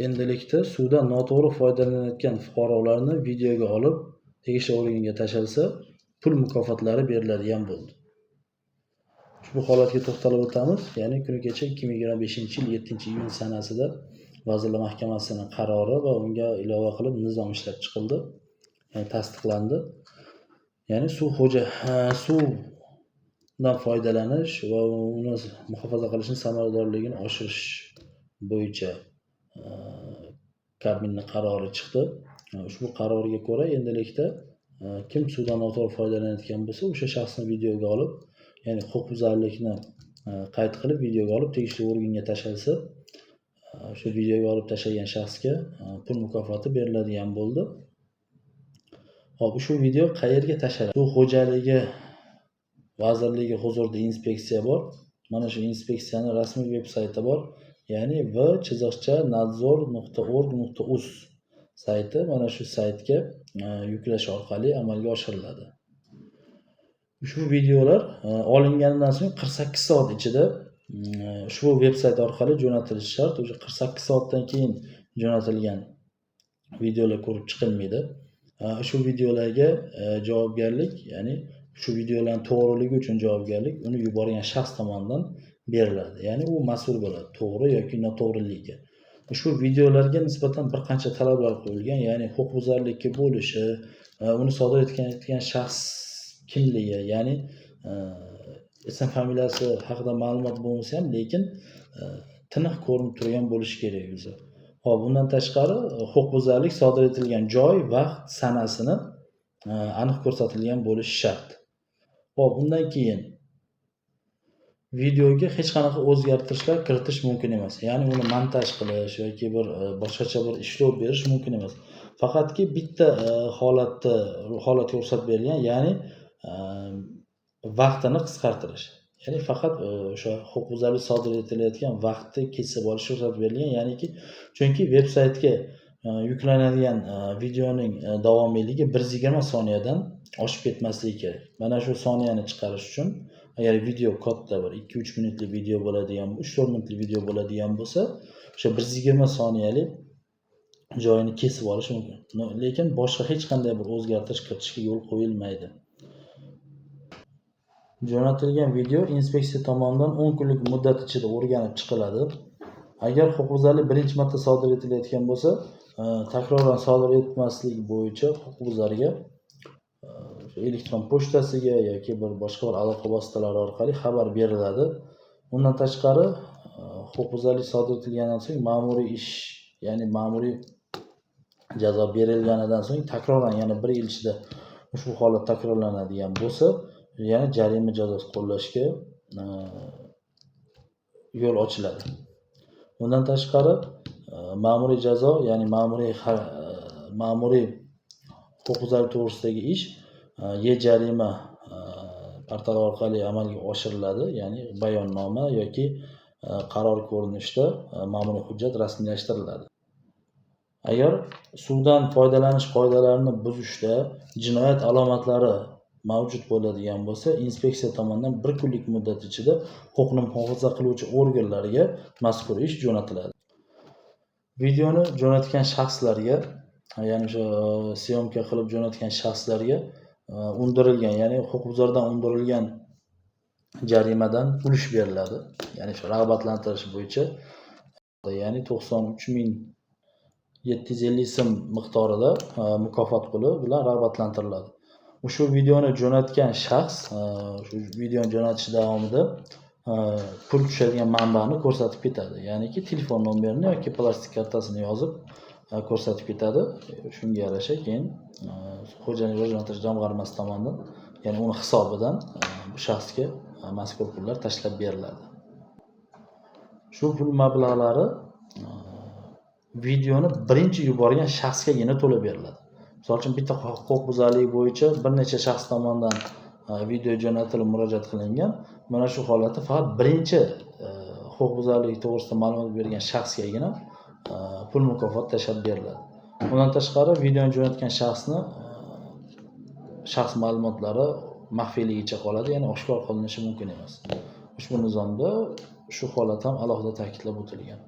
endilikda suvdan noto'g'ri foydalanayotgan fuqarolarni videoga olib, tegishli organga tashalsa, pul mukofotlari beriladigan bo'ldi. Ushbu holatga to'xtalib o'tamiz. Ya'ni kuni kecha 2025-yil 7-iyun sanasida Vazirlar Mahkamasining qarori va unga ilova qilib nizom ishlab chiqildi. Ya'ni tasdiqlandi. Ya'ni suvdan foydalanish va uni muhofaza qilishning samaradorligini oshirish bo'yicha kabinning qarori chiqdi. Ushbu qarorga ko'ra endilikda kim suvdan noto'g'ri foydalanayotgan bo'lsa, o'sha shaxsni videoga olib, ya'ni huquqbuzarlikni qayd qilib videoga olib tegishli organga tashalsa, o'sha videoga olib tashlagan shaxsga pul mukofoti beriladigan bo'ldi. Hop, ushbu video qayerga tashaladi? Suv xo'jaligi vazirligi huzurida inspeksiya bor. Mana shu inspeksiyaning rasmiy veb-sayti bor. Ya'ni v-nadzor.org.uz sayti, mana shu saytga yuklash orqali amalga oshiriladi. Ushbu videolar olinganidan so'ng 48 soat ichida ushbu veb-sayt orqali jo'natilishi shart. O'sha 48 soatdan keyin jo'natilgan videolar ko'rib chiqilmaydi. Shu videolarga javobgarlik, ya'ni shu videolarning to'g'riligi uchun javobgarlik uni yuborgan shaxs tomonidan beriladi. Ya'ni u mas'ul bo'ladi, to'g'ri yoki noto'g'riligiga. Ushbu videolarga nisbatan bir qancha talablar qo'yilgan, ya'ni huquqbuzarlikka bo'lishi, uni sodir etgan shaxs kimligi, ya'ni ism familiyasi haqida ma'lumot bo'lmasa ham, lekin tiniq ko'rinib turgan bo'lishi kerak o'zi. Hop, bundan tashqari huquqbuzarlik sodir etilgan joy, vaqt, sanasini aniq ko'rsatilgan bo'lishi shart. Hop, undan keyin videoga hech qanaqa o'zgartirishlar kiritish mumkin emas. Ya'ni uni montaj qilish yoki bir boshqacha bir ishlov berish mumkin emas. Faqatki bitta holatga ruxsat berilgan, ya'ni vaqtini qisqartirish. Ya'ni faqat o'sha huquqbuzarlik sodir etilayotgan vaqtni kesib olish ruxsat berilgan, ya'niki chunki veb-saytga yuklanadigan videoning davomiyligi 120 soniyadan oshib ketmasligi kerak. Mana shu soniyani chiqarish uchun agar video katta bir 2-3 minutlik video bo'ladigan, 3-4 minutlik video bo'ladigan bo'lsa, o'sha 120 soniyalik joyini kesib olish mumkin. Lekin boshqa hech qanday bir o'zgartirish kiritishga yo'l qo'yilmaydi. Jo'natilgan video inspeksiya tomonidan 10 kunlik muddat ichida o'rganib chiqiladi. Agar huquqbuzarlik birinchi marta sodir etilayotgan bo'lsa, takroran sodir etmaslik bo'yicha huquqbuzarga elektron pochtasiga yoki bir boshqa bir aloqa vositalari orqali xabar beriladi. Undan tashqari huquqbuzarlik sodir etilgandan so'ng ma'muriy ish, ya'ni ma'muriy jazo berilganidan so'ng takroran yana 1 yil ichida ushbu holat takrorlanadigan bo'lsa, yana jarima jazosi qo'llashga yo'l ochiladi. Bundan tashqari ma'muriy jazo, ya'ni ma'muriy huquqbuzarlik to'g'risidagi ish e-jarima portali orqali amalga oshiriladi, ya'ni bayonnoma yoki qaror ko'rinishida ma'muriy hujjat rasmiylashtiriladi. Agar suvdan foydalanish qoidalarini buzishda jinoyat alomatlari mavjud bo'ladigan bo'lsa, inspeksiya tomonidan 1 kunlik muddat ichida huquqni muhofaza qiluvchi organlarga mazkur ish jo'natiladi. Videoni jo'natgan shaxslarga, ya'ni o'sha syomka qilib jo'natgan shaxslarga undirilgan, ya'ni huquqbuzardan undirilgan jarimadan ulush beriladi. Ya'ni shu rag'batlantirish bo'yicha, ya'ni 93.750 so'm miqdorida mukofot puli bilan rag'batlantiriladi. Ushbu videoni jo'natgan shaxs shu videoni jo'natish davomida pul tushadigan manbani ko'rsatib ketadi. Ya'niki telefon nomerini yoki plastik kartasini yozib ko'rsatib ketadi. Shunga yarasha keyin xo'jalik rivojlantirish jamg'armasi tomonidan, ya'ni uni hisobidan bu shaxsga mazkur pullar tashlab beriladi. Shu pul mablag'lari videoni birinchi yuborgan shaxsgagina to'lab beriladi. Misol uchun bitta huquqbuzarlik bo'yicha bir necha shaxs tomonidan video jo'natilib murojaat qilingan. Mana shu holatda faqat birinchi huquqbuzarlik to'g'risida ma'lumot bergan shaxsgagina pul mukofoti tashlab beriladi. Bundan tashqari videoni jo'natgan shaxs ma'lumotlari maxfiyligicha qoladi, ya'ni oshkor qilinishi mumkin emas. Ushbu nizomda shu holat ham alohida ta'kidlab o'tilgan.